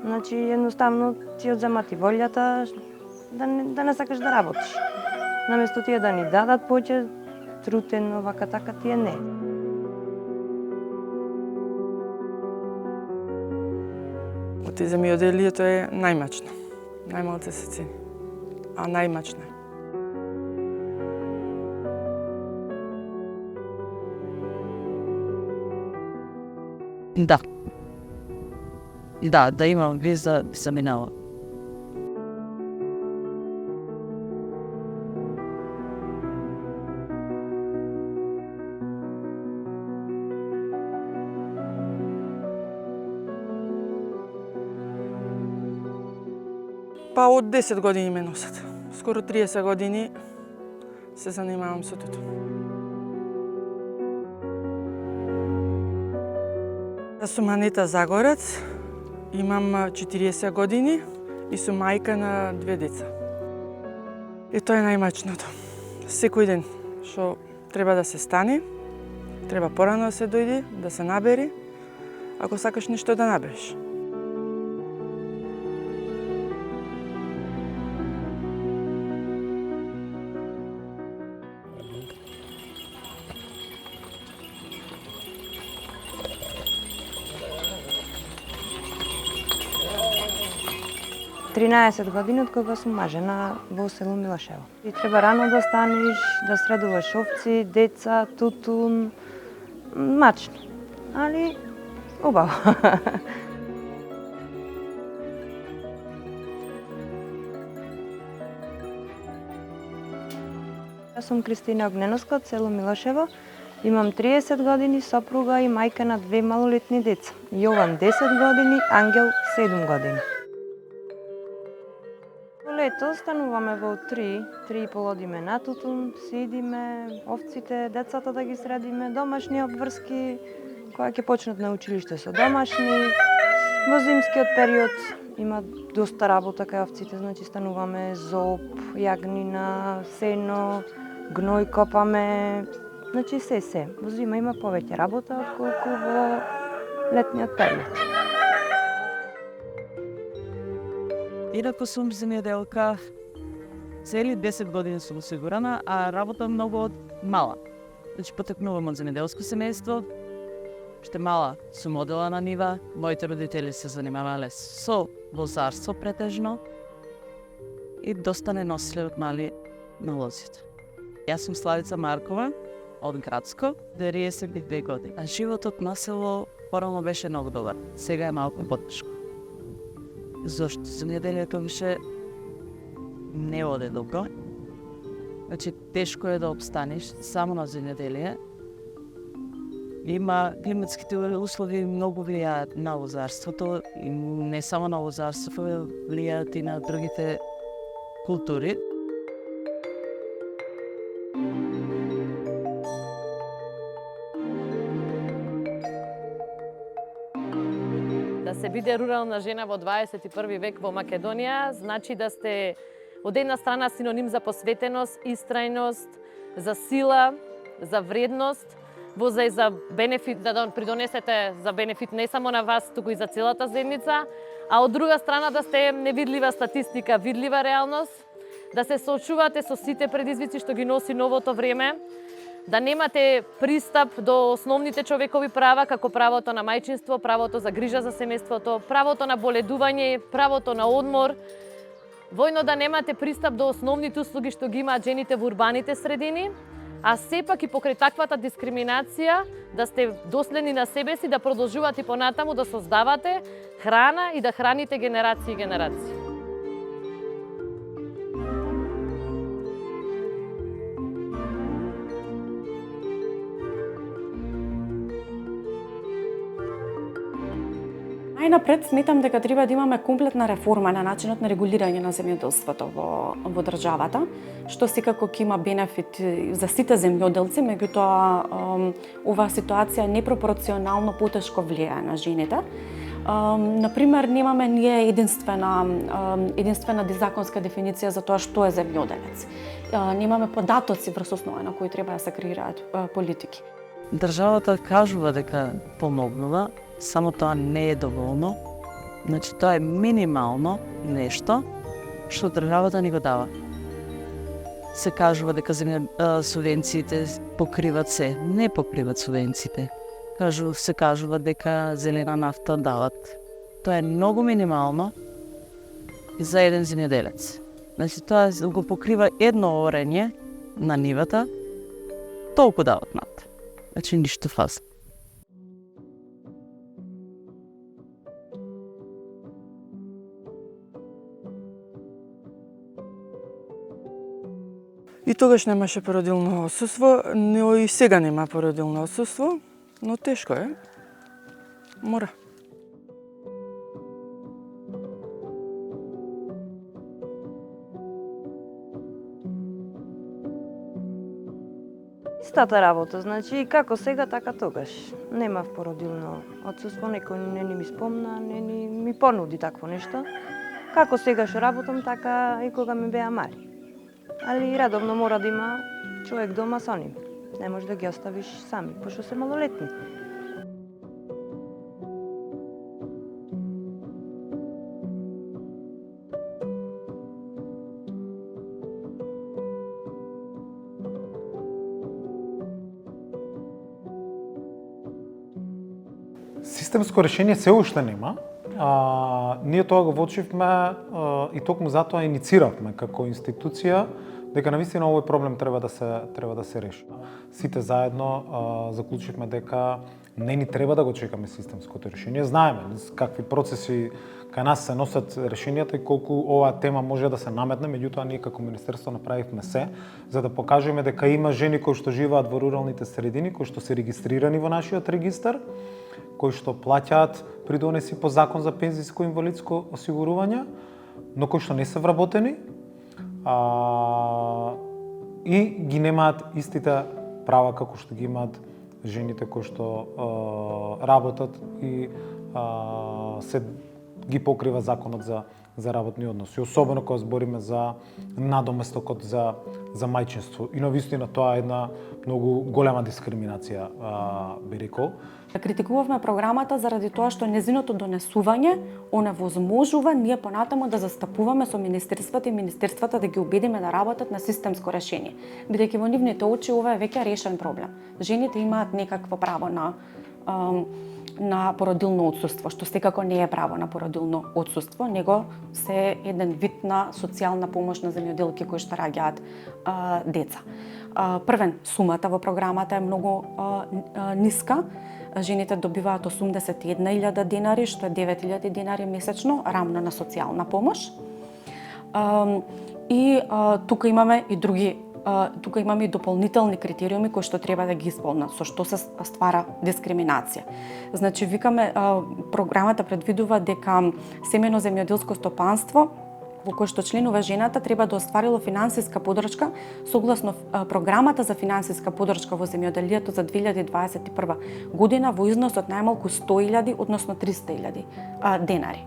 Значи, едноставно ти одземат и волјата да не сакаш да работиш. Наместо тие да ни дадат повеќе трутен, овака така тие не. Оти земјоделието е најмачно. Најмалце се цени, а најмачно е. Да. Да имам виза за минало. Па од 10 години ме носат. Скоро 30 години се занимавам со тоа. Јас сум Анета Загорец, имам 40 години и сум мајка на 2 деца. И тоа е најмачното. Секој ден што треба да се стане, треба порано да се дојде, да се набери, ако сакаш нешто да набереш. Тринаесет години од кога сум мажена во село Милошево. И треба рано да станеш, да средуваш овци, деца, тутун, мачно, али убаво. Јас сум Кристина Огненовска од село Милошево. Имам 30 години, сопруга и мајка на 2 малолетни деца. Јован 10 години, Ангел 7 години. Лето стануваме во 3:30 одиме на тутун, си идиме, овците, децата да ги средиме, домашни обврски, кога ќе почнат на училиште со домашни. Во зимскиот период има доста работа кај овците, значи стануваме зоб, јагнина, сено, гној копаме, значи се. Во зима има повеќе работа отколку во летниот период. Инаку сум земјоделка, цели 10 години сум осигурана, а работам многу од мала. Значи потекнувам од земјоделско семејство, што мала сум одела на нива, моите родители се занимавале со лозарство претежно и доста не носеле од мали на лозите. Јас сум Славица Маркова, од Градско, 92 години. А животот на село порано беше многу добар, сега е малку потешко. Зошто земјоделието више не оде добро. Значи, тешко е да обстанеш само на земјоделие. Климатските услови многу влијаат на лозарството и не само на лозарството, влијаат и на другите култури. Да се биде рурална жена во 21 век во Македонија, значи да сте од една страна синоним за посветеност, истрајност, за сила, за вредност, за бенефит, да придонесете за бенефит не само на вас, туку и за целата заедница, а од друга страна да сте невидлива статистика, видлива реалност, да се соочувате со сите предизвици што ги носи новото време, да немате пристап до основните човекови права, како правото на мајчинство, правото за грижа за семејството, правото на боледување, правото на одмор, војно да немате пристап до основните услуги што ги имаат жените во урбаните средини, а сепак и покрај таквата дискриминација да сте доследни на себе си, да продолжувате понатаму да создавате храна и да храните генерации и генерации. Најнапред сметам дека треба да имаме комплетна реформа на начинот на регулирање на земјоделството во државата, што секако ќе има бенефит за сите земјоделци, меѓутоа оваа ситуација непропорционално потешко влијае на жените. Например, немаме ние единствена законска дефиниција за тоа што е земјоделец. Немаме податоци врз основа на кои треба да се креираат политики. Државата кажува дека помогнува, само тоа не е доволно. Значи тоа е минимално нешто што државата ни го дава. Се кажува дека субвенциите покриват се, не покриват субвенциите. Се кажува дека зелена нафта дават. Тоа е многу минимално за еден земјоделец. Значи тоа го покрива едно орење на нивата, толку дават над. Значи ништо фаза. И тогаш немаше породилно отсуство, но и сега нема породилно отсуство, но тешко е. Мора. Истата работа, значи и како сега, така тогаш. Немав породилно отсуство, некој не ми спомна, не ми понуди такво нешто. Како сега што работам, така и кога ми беа мали. Али редовно мора да има човек дома со нив. Не може да ги оставиш сами, пошто се малолетни. Системско решение се уште нема. Ние тоа го воочивме и токму затоа иницииравме како институција дека навистина овој проблем треба да се реши. Сите заедно заклучивме дека не ни треба да го чекаме системското решение. Знаеме какви процеси кај нас се носат решенијата и колку оваа тема може да се наметне, меѓутоа ние како министерство направивме се за да покажеме дека има жени кои што живеат во руралните средини, кои што се регистрирани во нашиот регистар, кои што плаќаат придонеси по закон за пензиско и инвалидско осигурување, но кои што не се вработени и ги немаат истите права како што ги имаат жените кои што работат и се ги покрива законот за работни односи, особено кога збориме за надоместокот за мајчинство. И навистина тоа е една многу голема дискриминација, би рекол. Критикувавме програмата заради тоа што незиното донесување оневозможува ние понатаму да застапуваме со министерствата и министерствата да ги убедиме да работат на системско решение. Бидејќи во нивните очи ова е веќе решен проблем. Жените имаат некакво право на породилно отсуство, што секако не е право на породилно отсуство, него се еден вид на социјална помош на земјоделки кои што раѓаат деца. Првен, сумата во програмата е многу ниска. Жените добиваат 81.000 денари, што е 9.000 денари месечно, рамно на социјална помош. И тука имаме и други тука имаме и дополнителни критериуми кои што треба да ги исполнат, со што се ствара дискриминација. Значи, програмата предвидува дека семејно земјоделско стопанство во кој што членува жената треба да остварило финансиска подршка согласно програмата за финансиска подршка во земјоделието за 2021 година во износ од најмалку 100.000, односно 300.000 денари.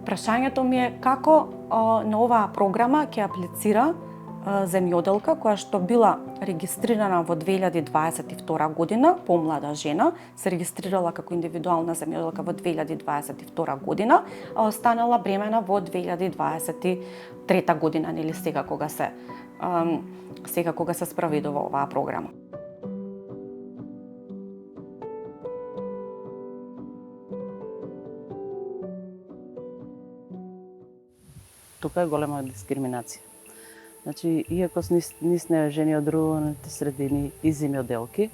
Прашањето ми е како на оваа програма ќе аплицира земјоделка која што била регистрирана во 2022 година, помлада жена, се регистрирала како индивидуална земјоделка во 2022 година, а останала бремена во 2023 година, нели сега кога се спроведува оваа програма. Тука е голема дискриминација. Значи, иако сме жени од руралните средини и земјоделки,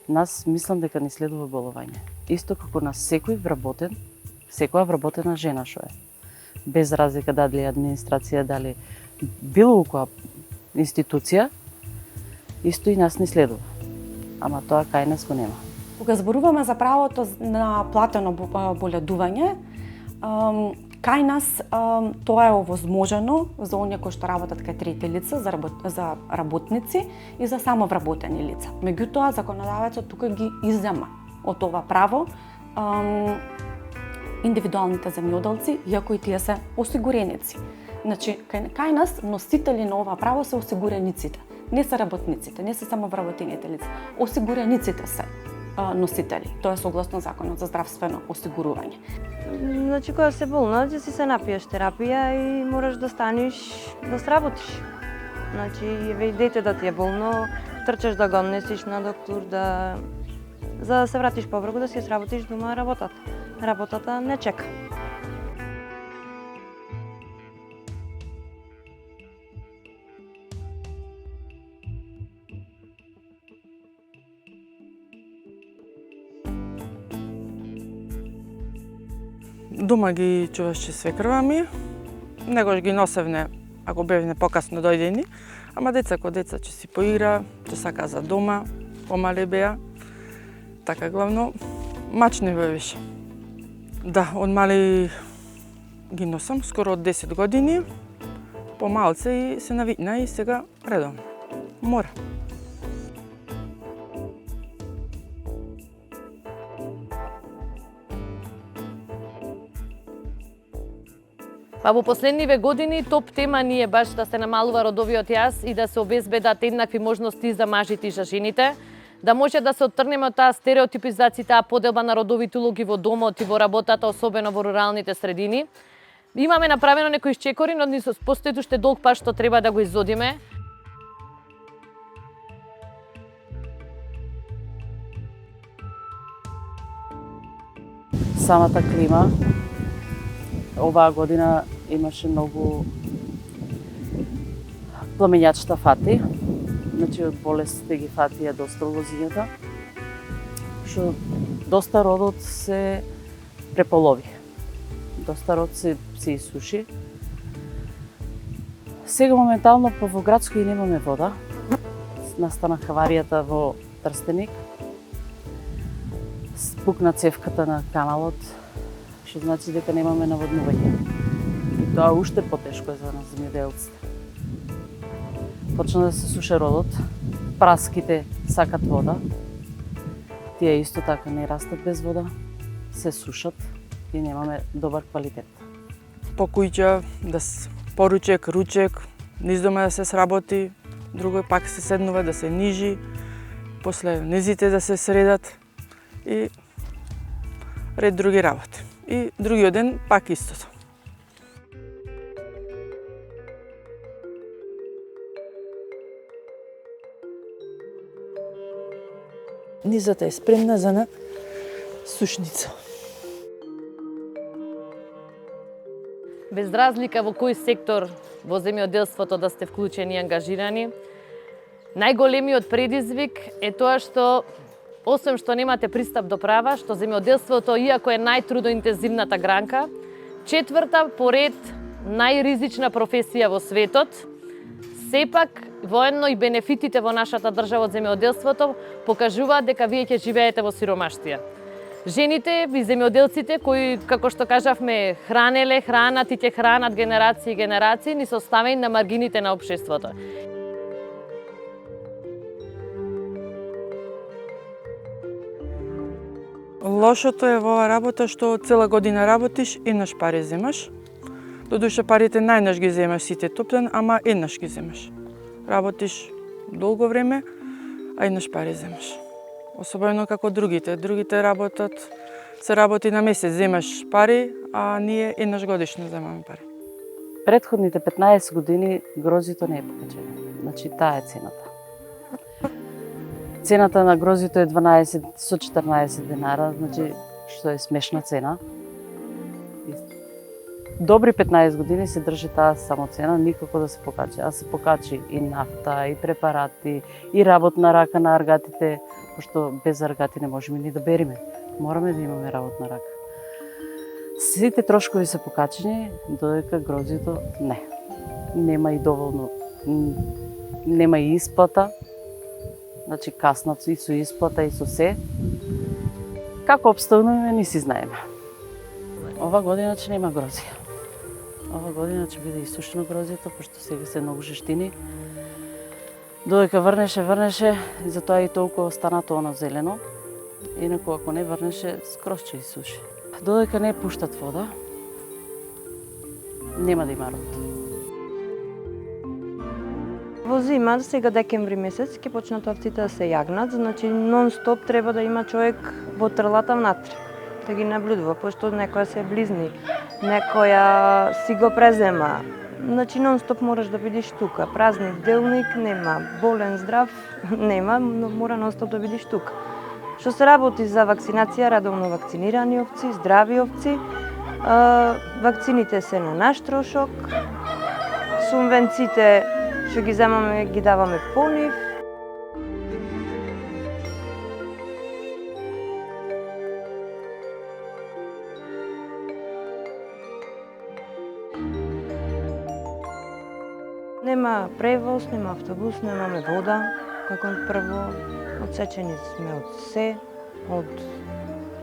нас мислам дека ни следува болување. Исто како на секоја вработена жена што е. Без разлика дали администрација, дали било која институција, исто и нас ни следува. Ама тоа кај нас го нема. Кога зборуваме за правото на платено боледување, кај нас тоа е овозможено за оние кои што работат кај трети лица, за работници и за самовработени лица. Меѓутоа, законодавецот тука ги иззема од ова право индивидуалните земјоделци, иако и тие се осигуреници. Значи, кај нас носители на ова право се осигурениците, не се работниците, не се самовработените лица. Осигурениците се носители. Тоа е согласно Законот за здравствено осигурување. Значи, кога се болна, ќе си се напиеш терапија и мораш да станеш да сработиш. Значи, еве и дете да ти е болно, трчаш да го несиш на доктор, за да се вратиш побрзо да си сработиш дома работата. Работата не чека. Дома ги чуваше свекрва ми, негош ги носевне, ако бевне покасно дојдени, ама деца ко деца ќе си поигра, ќе сака за дома, помале беа, така главно мачни беше. Да, од мали ги носам, скоро од 10 години, помалце и се навикна и сега редовно. Мора. Па во последниве години топ тема ни е баш да се намалува родовиот јас и да се обезбедат еднакви можности за мажите и за жените, да може да се оттрнеме од таа стереотипизација, таа поделба на родовите улоги во домот и во работата, особено во руралните средини. Имаме направено некои исчекори, но ни постои уште долг пат што треба да го изодиме. Самата клима оваа година имаше многу пламењачта фати, значи од болестите ги фатија доста лозињата, што доста родот се преполови. Доста род се исуши. Сега моментално па во Градско и немаме вода. Настана хаваријата во Трстеник. Спукна цевката на каналот, што значи дека немаме наводнување. И тоа уште потешко е за нас земјоделците. Почна да се суше родот, праските сакат вода, тие исто така не растат без вода, се сушат и немаме добар квалитет. По куќа, да поручек, ручек, низ дома да се сработи, друго пак се седнува да се нижи, после низите да се средат и ред други работи. И другиот ден пак истото. Низата е спремна за на сушница. Без разлика во кој сектор во земјоделството да сте вклучени и ангажирани, најголемиот предизвик е тоа што освен што немате пристап до права, што земјоделството, иако е најтрудоинтензивната гранка, четврта поред најризична професија во светот, сепак воедно и бенефитите во нашата држава од земјоделството покажуваат дека вие ќе живеете во сиромаштија. Жените и земјоделците кои, како што кажавме, хранеле, хранат и ќе хранат генерации и генерации, ни се оставени на маргините на општеството. Лошото е во оваа работа што цела година работиш, еднаш пари земаш. Додуше парите најнаш ги земаш сите топлен, ама еднаш ги земаш. Работиш долго време, а еднаш пари земаш. Особено како другите. Другите работат, се работи на месец, земаш пари, а ние еднаш годишно земаме пари. Предходните 15 години грозито не е покачено. Значи таа е цената. Цената на грозито е 12 со 14 денара, значи што е смешна цена. Добри 15 години се држи таа само цена, никако да се покачи. А се покачи и нафта, и препарати, и работна рака на аргатите, пошто без аргати не можеме ни да бериме. Мораме да имаме работна рака. Сите трошкови се покачени, додека грозито не. Нема и доволно, нема и исплата, значи каснат и со исплата и со се. Како обставуваме, не си знаеме. Ова година ќе нема грозија. Ова година ќе биде исушено грозието, пошто сега се многу жештини. Додека врнеше, и затоа и толку остана тоа зелено. Инаку ако не врнеше, скроз ќе исуши. Додека не пуштат вода, нема да има род. Во зима, сега декември месец, ќе почнат овците да се јагнат, значи нон-стоп треба да има човек во трлата внатре, да ги наблюдува, пошто некоја се близни, некоја си го презема. Значи нон-стоп мораш да бидеш тука. Празник, делник нема, болен, здрав нема, но мора нон-стоп да бидеш тука. Што се работи за вакцинација, редовно вакцинирани овци, здрави овци, вакцините се на наш трошок, субвенциите што ги земаме, ги даваме по нив. Нема превоз, нема автобус, немаме вода. Како прво, одсечени сме од се, од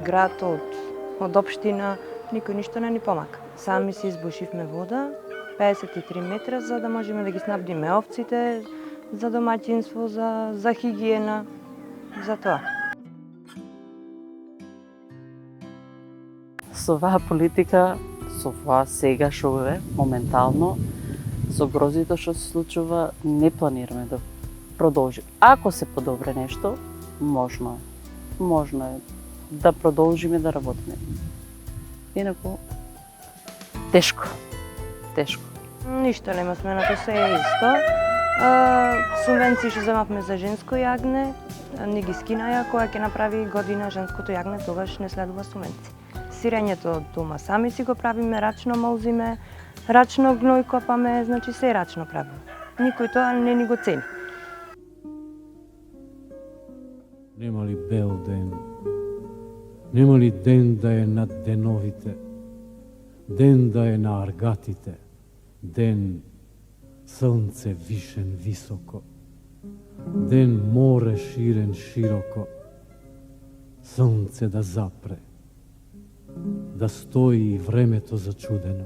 град, од општина, никој ништо не ни помага. Сами си избушивме вода, 53 метра, за да можеме да ги снабдиме овците, за домаќинство, за хигиена, за тоа. Со оваа политика, со оваа сега што е, моментално, со грозито што се случува, не планираме да продолжи. Ако се подобре нешто, можно е да продолжиме да работиме. Инаку, тешко. Ништо нема сменато, се е исто. Субвенции што земавме за женско јагне, не ги скинаја, која ќе направи година женското јагне, тогаш не следува субвенции. Сирењето дома сами си го правиме, рачно молзиме, рачно гној копаме, значи се рачно правиме. Никој тоа не ни го цени. Нема ли бел ден? Нема ли ден да е над деновите? Ден да е на аргатите? Ден слнце вишен високо? Ден море ширен широко? Слнце да запре? Да стои времето зачудено?